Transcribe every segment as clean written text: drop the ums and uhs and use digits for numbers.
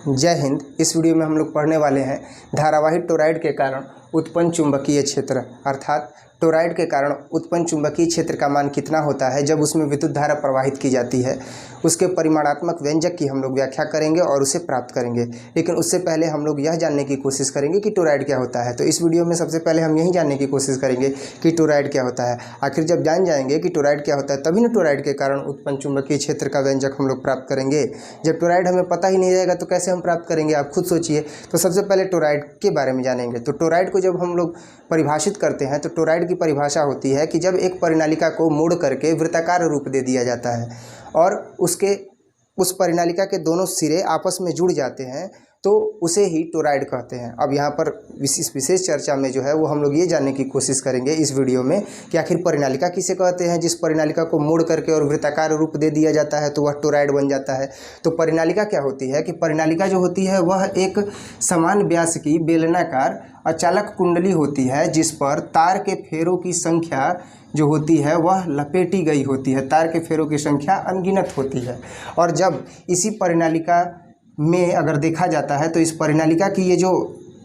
जय हिंद। इस वीडियो में हम लोग पढ़ने वाले हैं धारावाही टोरॉइड के कारण उत्पन्न चुंबकीय क्षेत्र, अर्थात टोरॉइड के कारण उत्पन्न चुंबकीय क्षेत्र का मान कितना होता है जब उसमें विद्युत धारा प्रवाहित की जाती है। उसके परिमाणात्मक व्यंजक की हम लोग व्याख्या करेंगे और उसे प्राप्त करेंगे। लेकिन उससे पहले हम लोग यह जानने की कोशिश करेंगे कि टोरॉइड क्या होता है। तो इस वीडियो में सबसे पहले हम यही जानने की कोशिश करेंगे कि टोरॉइड क्या होता है। आखिर जब जान जाएंगे कि टोरॉइड क्या होता है तभी ना टोरॉइड के कारण उत्पन्न चुंबकीय क्षेत्र का व्यंजक हम लोग प्राप्त करेंगे। जब टोरॉइड हमें पता ही नहीं रहेगा तो कैसे हम प्राप्त करेंगे, आप खुद सोचिए। तो सबसे पहले टोरॉइड के बारे में जानेंगे। तो टोरॉइड को जब हम लोग परिभाषित करते हैं तो टोरॉइड की परिभाषा होती है कि जब एक परिनालिका को मोड़ करके वृत्ताकार रूप दे दिया जाता है और उस परिनालिका के दोनों सिरे आपस में जुड़ जाते हैं तो उसे ही टोरॉइड कहते हैं। अब यहाँ पर विशेष चर्चा में जो है वो हम लोग ये जानने की कोशिश करेंगे इस वीडियो में कि आखिर परिनालिका किसे कहते हैं। जिस परिनालिका को मोड़ करके और वृत्ताकार रूप दे दिया जाता है तो वह टोरॉइड बन जाता है। तो परिनालिका क्या होती है कि परिनालिका जो होती है वह एक समान व्यास की बेलनाकार अचालक कुंडली होती है जिस पर तार के फेरों की संख्या जो होती है वह लपेटी गई होती है। तार के फेरों की संख्या अनगिनत होती है। और जब इसी परिनालिका में अगर देखा जाता है तो इस परिनालिका की ये जो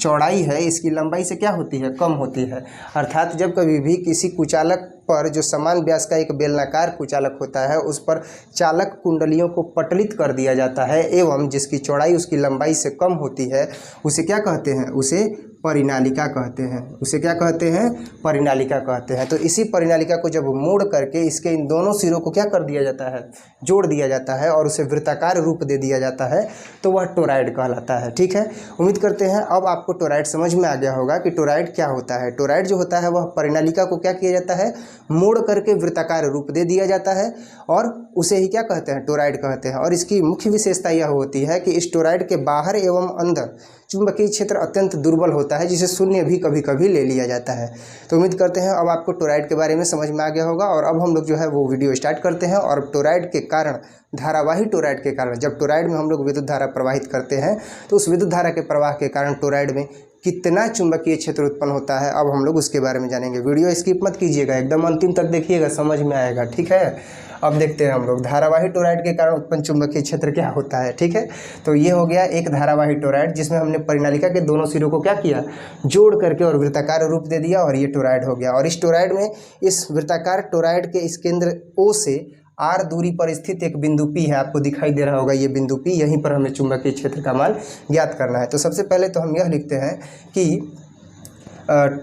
चौड़ाई है इसकी लंबाई से क्या होती है, कम होती है। अर्थात जब कभी भी किसी कुचालक पर जो समान व्यास का एक बेलनाकार कुचालक होता है उस पर चालक कुंडलियों को पटलित कर दिया जाता है एवं जिसकी चौड़ाई उसकी लंबाई से कम होती है उसे क्या कहते हैं, उसे परिनालिका कहते हैं। उसे क्या कहते हैं, परिनालिका कहते हैं। तो इसी परिनालिका को जब मोड़ करके इसके इन दोनों सिरों को क्या कर दिया जाता है, जोड़ दिया जाता है और उसे वृत्ताकार रूप दे दिया जाता है तो वह टोरॉइड कहलाता है। ठीक है, उम्मीद करते हैं अब आपको टोरॉइड समझ में आ गया होगा कि टोरॉइड क्या होता है। टोरॉइड जो होता है वह परिनालिका को क्या किया जाता है, मोड़ करके वृत्ताकार रूप दे दिया जाता है और उसे ही क्या कहते हैं, टोरॉइड कहते हैं। और इसकी मुख्य विशेषता यह होती है कि इस टोरॉइड के बाहर एवं अंदर चुंबकीय क्षेत्र अत्यंत दुर्बल होता है जिसे शून्य भी कभी कभी ले लिया जाता है। तो उम्मीद करते हैं अब आपको टोरॉइड के बारे में समझ में आ गया होगा। और अब हम लोग जो है वो वीडियो स्टार्ट करते हैं। और टोरॉइड के कारण, धारावाही टोरॉइड के कारण, जब टोरॉइड में हम लोग विद्युत धारा प्रवाहित करते हैं तो उस विद्युत धारा के प्रवाह के कारण टोरॉइड में कितना चुंबकीय क्षेत्र उत्पन्न होता है अब हम लोग उसके बारे में जानेंगे। वीडियो स्किप मत कीजिएगा, एकदम अंतिम तक देखिएगा, समझ में आएगा। ठीक है, अब देखते हैं हम लोग धारावाही टोरॉइड के कारण उत्पन्न चुंबकीय क्षेत्र क्या होता है। ठीक है, तो ये हो गया एक धारावाही टोरॉइड जिसमें हमने परिनालिका के दोनों सिरों को क्या किया, जोड़ करके और वृत्ताकार रूप दे दिया और ये टोरॉइड हो गया। और इस टोरॉइड में, इस वृत्ताकार टोरॉइड के इस केंद्र O से R दूरी पर स्थित एक बिंदु P है, आपको दिखाई दे रहा होगा ये बिंदु P, यहीं पर हमें चुंबकीय क्षेत्र का मान ज्ञात करना है। तो सबसे पहले तो हम यह लिखते हैं कि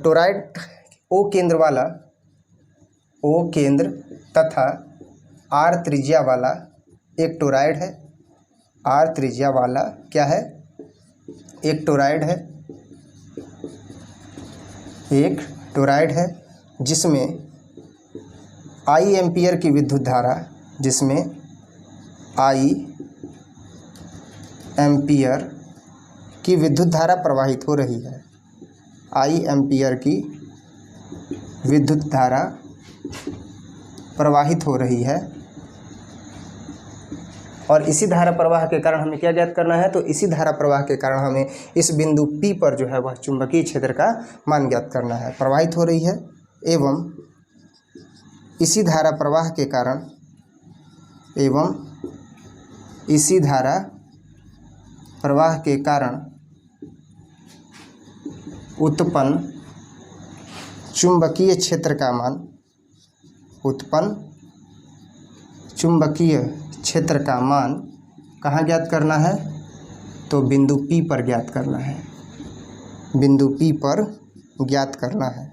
टोरॉइड O केंद्र वाला, O केंद्र तथा R त्रिज्या वाला एक टोरॉइड है। R त्रिज्या वाला क्या है, एक टोरॉइड है। एक टोरॉइड है जिसमें I एम्पियर की विद्युत धारा, जिसमें I एम्पियर की विद्युत धारा प्रवाहित हो रही है। I एम्पियर की विद्युत धारा प्रवाहित हो रही है। और इसी धारा प्रवाह के कारण हमें क्या ज्ञात करना है, तो इसी धारा प्रवाह के कारण हमें इस बिंदु P पर जो है वह चुंबकीय क्षेत्र का मान ज्ञात करना है। प्रवाहित हो रही है एवं इसी धारा प्रवाह के कारण, एवं इसी धारा प्रवाह के कारण उत्पन्न चुंबकीय क्षेत्र का मान, उत्पन्न चुंबकीय क्षेत्र का मान कहाँ ज्ञात करना है, तो बिंदु P पर ज्ञात करना है। बिंदु P पर ज्ञात करना है।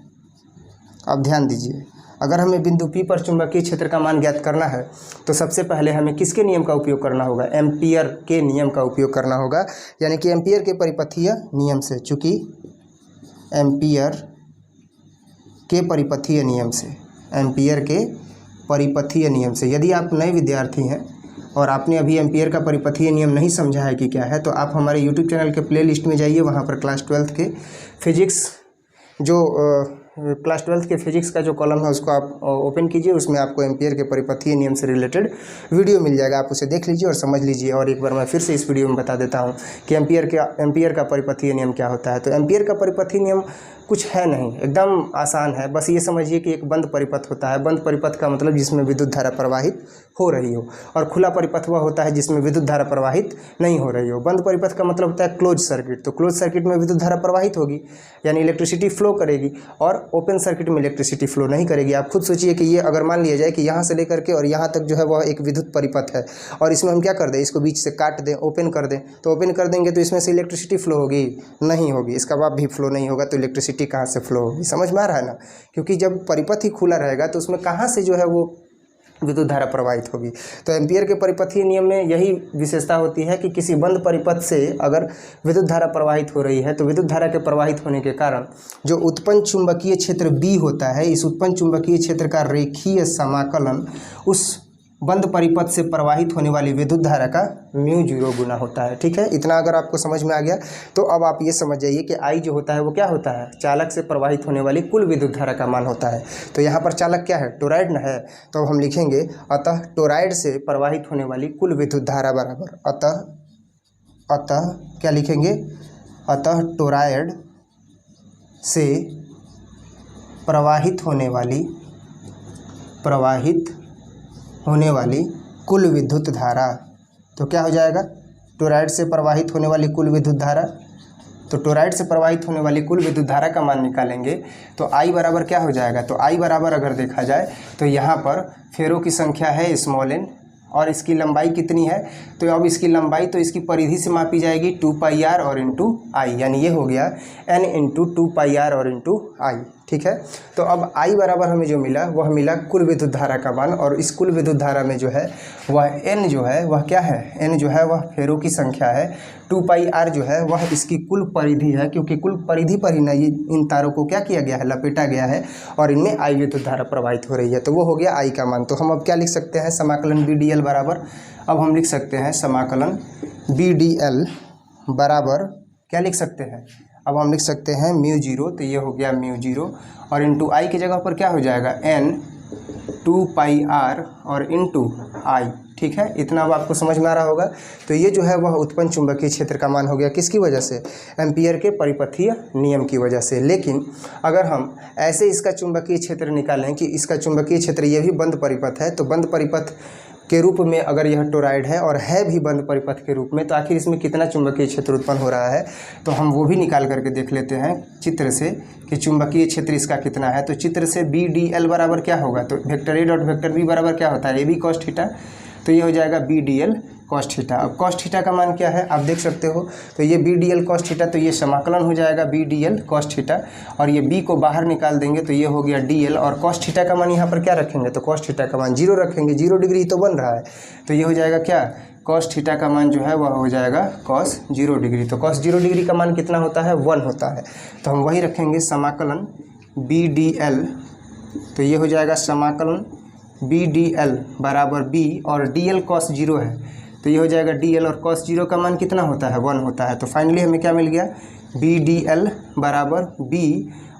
अब ध्यान दीजिए, अगर हमें बिंदु P पर चुंबकीय क्षेत्र का मान ज्ञात करना है तो सबसे पहले हमें किसके नियम का उपयोग करना होगा, एम्पियर के नियम का उपयोग करना होगा, यानी कि एम्पियर के परिपथीय नियम से। चूँकि एम्पियर के परिपथीय नियम से, एम्पियर के परिपथीय नियम से, यदि आप नए विद्यार्थी हैं और आपने अभी एम्पियर का परिपथीय नियम नहीं समझा है कि क्या है, तो आप हमारे यूट्यूब चैनल के प्लेलिस्ट में जाइए। वहाँ पर क्लास 12th के फिजिक्स, जो क्लास 12th के फिजिक्स का जो कॉलम है उसको आप ओपन कीजिए, उसमें आपको एम्पियर के परिपथीय नियम से रिलेटेड वीडियो मिल जाएगा। आप उसे देख लीजिए और समझ लीजिए। और एक बार मैं फिर से इस वीडियो में बता देता हूँ कि एम्पियर का परिपथीय नियम क्या होता है। तो एम्पियर का परिपथीय नियम कुछ है नहीं, एकदम आसान है। बस ये समझिए कि एक बंद परिपथ होता है। बंद परिपथ का मतलब जिसमें विद्युत धारा प्रवाहित हो रही हो, और खुला परिपथ वह होता है जिसमें विद्युत धारा प्रवाहित नहीं हो रही हो। बंद परिपथ का मतलब होता है क्लोज सर्किट, तो क्लोज सर्किट में विद्युत धारा प्रवाहित होगी यानी इलेक्ट्रिसिटी फ्लो करेगी, और ओपन सर्किट में इलेक्ट्रिसिटी फ्लो नहीं करेगी। आप खुद सोचिए कि ये अगर मान लिया जाए कि यहाँ से लेकर के और यहाँ तक जो है वह एक विद्युत परिपथ है, और इसमें हम क्या कर दें, इसको बीच से काट दें, ओपन कर दें, तो ओपन कर देंगे तो इसमें से इलेक्ट्रिसिटी फ्लो होगी? नहीं होगी। इसका बाद भी फ्लो नहीं होगा तो इलेक्ट्रिसिटी कहाँ से फ्लो होगी? समझ में आ रहा है ना? क्योंकि जब परिपथ ही खुला रहेगा तो उसमें कहाँ से जो है वो विद्युत धारा प्रवाहित होगी। तो एम्पियर के परिपथीय नियम में यही विशेषता होती है कि किसी बंद परिपथ से अगर विद्युत धारा प्रवाहित हो रही है तो विद्युत धारा के प्रवाहित होने के कारण जो उत्पन्न चुंबकीय क्षेत्र B होता है, इस उत्पन्न चुंबकीय क्षेत्र का रेखीय समाकलन उस बंद परिपथ से प्रवाहित होने वाली विद्युत धारा का μ0 गुना होता है। ठीक है, इतना अगर आपको समझ में आ गया तो अब आप ये समझ जाइए कि I जो होता है वो क्या होता है, चालक से प्रवाहित होने वाली कुल विद्युत धारा का मान होता है। तो यहाँ पर चालक क्या है, टोराइड न है, तो हम लिखेंगे अतः टोराइड से प्रवाहित होने वाली कुल विद्युत धारा बराबर अतः क्या लिखेंगे, अतः टोराइड से प्रवाहित होने वाली कुल विद्युत धारा। तो क्या हो जाएगा, टोराइड से प्रवाहित होने वाली कुल विद्युत धारा। तो टोराइड से प्रवाहित होने वाली कुल विद्युत धारा का मान निकालेंगे तो I बराबर क्या हो जाएगा, तो I बराबर अगर देखा जाए तो यहाँ पर फेरों की संख्या है n और इसकी लंबाई कितनी है, तो अब इसकी लंबाई तो इसकी परिधि से मापी जाएगी 2πr और इंटू I, यानी ये हो गया n इंटू 2πr और इंटू I। ठीक है, तो अब I बराबर हमें जो मिला वह मिला कुल विद्युत धारा का मान, और इस कुल विद्युत धारा में जो है वह n जो है वह क्या है, n जो है वह फेरों की संख्या है, 2πr जो है वह इसकी कुल परिधि है, क्योंकि कुल परिधि पर ही ना ये इन तारों को क्या किया गया है, लपेटा गया है, और इनमें I विद्युत धारा प्रवाहित हो रही है। तो वो हो गया I का मान। तो हम अब क्या लिख सकते हैं, समाकलन BDL बराबर, अब हम लिख सकते हैं समाकलन BDL बराबर क्या लिख सकते हैं, अब हम लिख सकते हैं μ0, तो ये हो गया μ0, और इंटू I की जगह पर क्या हो जाएगा n 2πr और इंटू I। ठीक है, इतना अब आपको समझ में आ रहा होगा। तो ये जो है वह उत्पन्न चुंबकीय क्षेत्र का मान हो गया, किसकी वजह से, एम्पियर के परिपथीय नियम की वजह से। लेकिन अगर हम ऐसे इसका चुंबकीय क्षेत्र निकालें कि इसका चुंबकीय क्षेत्र ये भी बंद परिपथ है, तो बंद परिपथ के रूप में अगर यह टोराइड है और है भी बंद परिपथ के रूप में, तो आखिर इसमें कितना चुंबकीय क्षेत्र उत्पन्न हो रहा है, तो हम वो भी निकाल करके देख लेते हैं चित्र से कि चुंबकीय क्षेत्र इसका कितना है। तो चित्र से BDL बराबर क्या होगा, तो vector A dot vector B बराबर क्या होता है, AB cos थीटा, तो ये हो जाएगा BDL cos थीटा। अब cos थीटा का मान क्या है आप देख सकते हो, तो ये BDL cos थीटा, तो ये समाकलन हो जाएगा BDL cos थीटा, और ये B को बाहर निकाल देंगे तो ये हो गया DL, और cos थीटा का मान यहाँ पर क्या रखेंगे, तो cos थीटा का मान 0 रखेंगे, 0 डिग्री तो बन रहा है, तो ये हो जाएगा क्या, cos थीटा का मान जो है वह हो जाएगा cos 0 डिग्री। तो cos 0 डिग्री का मान कितना होता है, 1 होता है, तो हम वही रखेंगे समाकलन BDL, तो ये हो जाएगा समाकलन BDL बराबर B, और DL cos 0 है, तो ये हो जाएगा DL, और cos 0 का मान कितना होता है, 1 होता है। तो फाइनली हमें क्या मिल गया, BDL बराबर B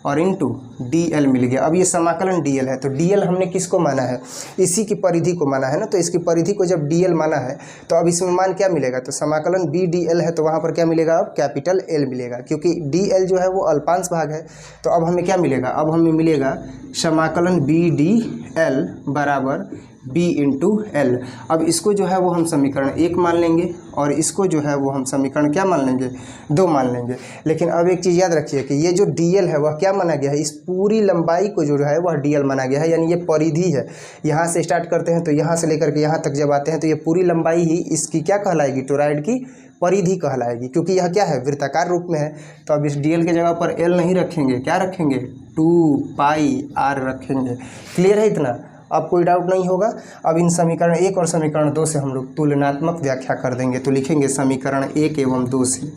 और इंटू DL मिल गया। अब ये समाकलन DL है, तो DL हमने किसको माना है, इसी की परिधि को माना है ना, तो इसकी परिधि को जब DL माना है तो अब इसमें मान क्या मिलेगा, तो समाकलन BDL है, तो वहाँ पर क्या मिलेगा, अब कैपिटल L मिलेगा, क्योंकि DL जो है वो अल्पांश भाग है। तो अब हमें क्या मिलेगा, अब हमें मिलेगा समाकलन BDL बराबर B इंटू L। अब इसको जो है वो हम समीकरण 1 मान लेंगे, और इसको जो है वो हम समीकरण क्या मान लेंगे, 2 मान लेंगे। लेकिन अब एक चीज़ याद रखिए कि ये जो DL है वह क्या माना गया है, इस पूरी लंबाई को जो है वह DL माना गया है, यानी ये परिधि है। यहाँ से स्टार्ट करते हैं तो यहाँ से लेकर के यहाँ तक जब आते हैं तो ये पूरी लंबाई ही इसकी क्या कहलाएगी, टोराइड की परिधि कहलाएगी, क्योंकि यह क्या है, वृत्ताकार रूप में है। तो अब इस DL के जगह पर L नहीं रखेंगे, क्या रखेंगे, 2πr रखेंगे। क्लियर है इतना, अब कोई डाउट नहीं होगा। अब इन समीकरण 1 और समीकरण 2 से हम लोग तुलनात्मक व्याख्या कर देंगे। तो लिखेंगे समीकरण 1 एवं 2 से,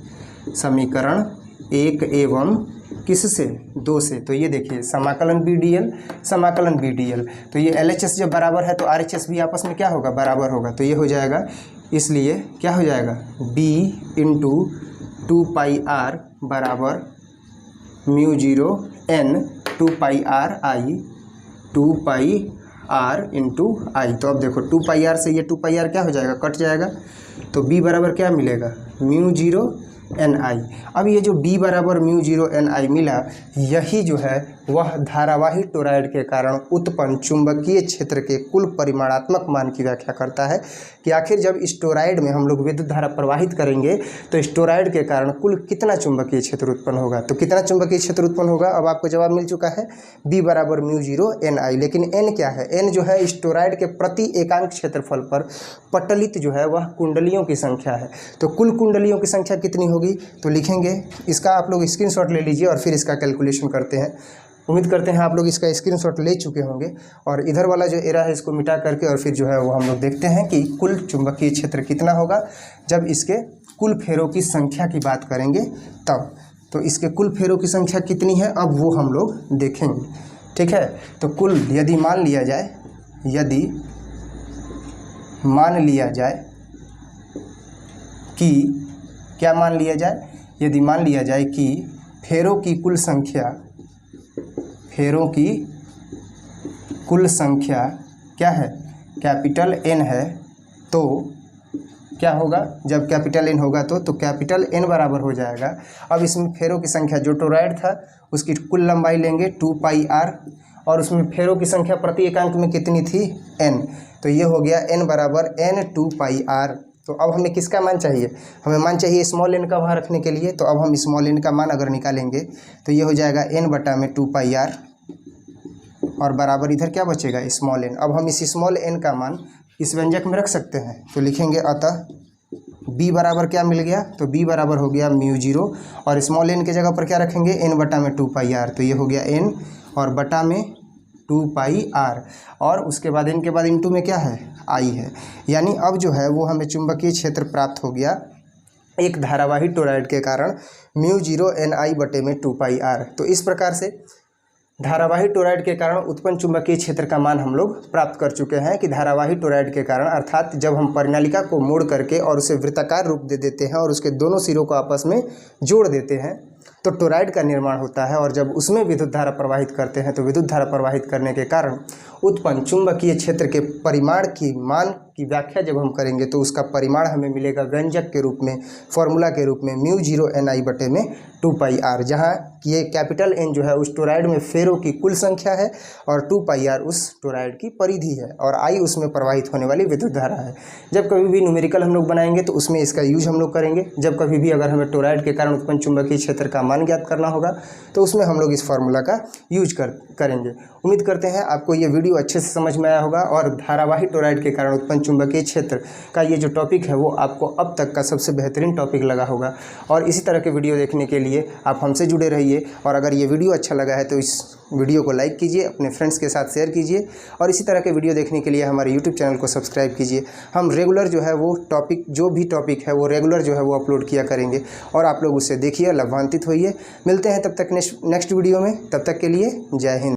समीकरण 1 एवं किससे, 2 से। तो ये देखिए समाकलन BDL, तो ये LHS जब बराबर है तो RHS भी आपस में क्या होगा, बराबर होगा। तो ये हो जाएगा, इसलिए क्या हो जाएगा, B इंटू 2πr बराबर μ0 n 2πr I 2πr into I। तो अब देखो 2πr से ये 2πr क्या हो जाएगा, कट जाएगा, तो B बराबर क्या मिलेगा, म्यू जीरो एन आई। अब ये जो B बराबर म्यू जीरो एन आई मिला, यही जो है वह धारावाही टोरॉइड के कारण उत्पन्न चुंबकीय क्षेत्र के कुल परिमाणात्मक मान की व्याख्या करता है कि आखिर जब इस टोरॉइड में हम लोग विद्युत धारा प्रवाहित करेंगे तो इस टोरॉइड के कारण कुल कितना चुंबकीय क्षेत्र उत्पन्न होगा। तो कितना चुंबकीय क्षेत्र उत्पन्न होगा, अब आपको जवाब मिल चुका है B बराबर म्यू जीरो एन आई। लेकिन N क्या है, N जो है इस टोरॉइड के प्रति एकांक क्षेत्रफल पर पटलित जो है वह कुंडलियों की संख्या है। तो कुल कुंडलियों की संख्या कितनी होगी, तो लिखेंगे, इसका आप लोग स्क्रीनशॉट ले लीजिए और फिर इसका कैलकुलेशन करते हैं। उम्मीद करते हैं आप लोग इसका स्क्रीनशॉट ले चुके होंगे और इधर वाला जो एरा है इसको मिटा करके और फिर जो है वो हम लोग देखते हैं कि कुल चुंबकीय क्षेत्र कितना होगा जब इसके कुल फेरों की संख्या की बात करेंगे तब। तो इसके कुल फेरों की संख्या कितनी है अब वो हम लोग देखेंगे, ठीक है। तो कुल यदि मान लिया जाए कि क्या मान लिया जाए, यदि मान लिया जाए कि फेरों की कुल संख्या क्या है, कैपिटल N है, तो क्या होगा, जब कैपिटल N होगा तो कैपिटल N बराबर हो जाएगा। अब इसमें फेरों की संख्या, जो टोरॉइड था उसकी कुल लंबाई लेंगे 2 पाई r और उसमें फेरों की संख्या प्रति एकांक में कितनी थी, n, तो ये हो गया n बराबर n 2 पाई r। तो अब हमें किसका मान चाहिए, हमें मान चाहिए स्मॉल n का वहाँ रखने के लिए। तो अब हम स्मॉल n का मान अगर निकालेंगे तो ये हो जाएगा n बटा में 2 पाई r और बराबर इधर क्या बचेगा, स्मॉल n। अब हम इस स्मॉल n का मान इस व्यंजक में रख सकते हैं, तो लिखेंगे अतः B बराबर क्या मिल गया, तो B बराबर हो गया म्यू जीरो और स्मॉल n के जगह पर क्या रखेंगे, n बटा में 2 पाई r। तो ये हो गया n और बटा में 2 पाई r और उसके बाद n के बाद इंटू में क्या है, I है। यानी अब जो है वो हमें चुंबकीय क्षेत्र प्राप्त हो गया एक धारावाही टोरॉइड के कारण म्यू जीरो एन आई बटे में 2 पाई r। तो इस प्रकार से धारावाही टोरॉइड के कारण उत्पन्न चुंबकीय क्षेत्र का मान हम लोग प्राप्त कर चुके हैं कि धारावाही टोरॉइड के कारण, अर्थात जब हम परिनालिका को मोड़ करके और उसे वृत्ताकार रूप दे देते हैं और उसके दोनों सिरों को आपस में जोड़ देते हैं तो टोरॉइड का निर्माण होता है। और जब उसमें विद्युत धारा प्रवाहित करते हैं तो विद्युत धारा प्रवाहित करने के कारण उत्पन्न चुंबकीय क्षेत्र के परिमाण की मान की व्याख्या जब हम करेंगे तो उसका परिमाण हमें मिलेगा व्यंजक के रूप में, फॉर्मूला के रूप में म्यू जीरो एन आई बटे में 2 पाई r, जहाँ ये कैपिटल N जो है उस टोरॉइड में फेरों की कुल संख्या है और 2 पाई r उस टोरॉइड की परिधि है और I उसमें प्रवाहित होने वाली विद्युत धारा है। जब कभी भी न्यूमेरिकल हम लोग बनाएंगे तो उसमें इसका यूज हम लोग करेंगे। जब कभी भी अगर हमें टोरॉइड के कारण उत्पन्न चुंबकीय क्षेत्र का मान ज्ञात करना होगा तो उसमें हम लोग इस फार्मूला का यूज करेंगे। उम्मीद करते हैं आपको ये वीडियो अच्छे से समझ में आया होगा और धारावाही टोरॉइड के कारण उत्पन्न चुंबकीय क्षेत्र का ये जो टॉपिक है वो आपको अब तक का सबसे बेहतरीन टॉपिक लगा होगा। और इसी तरह के वीडियो देखने के लिए आप हमसे जुड़े रहिए और अगर ये वीडियो अच्छा लगा है तो इस वीडियो को लाइक कीजिए, अपने फ्रेंड्स के साथ शेयर कीजिए और इसी तरह के वीडियो देखने के लिए हमारे यूट्यूब चैनल को सब्सक्राइब कीजिए। हम रेगुलर जो है वो टॉपिक, जो भी टॉपिक है वो रेगुलर जो है वो अपलोड किया करेंगे और आप लोग उससे देखिए, लाभान्वित होइए। मिलते हैं तब तक नेक्स्ट वीडियो में, तब तक के लिए जय हिंद।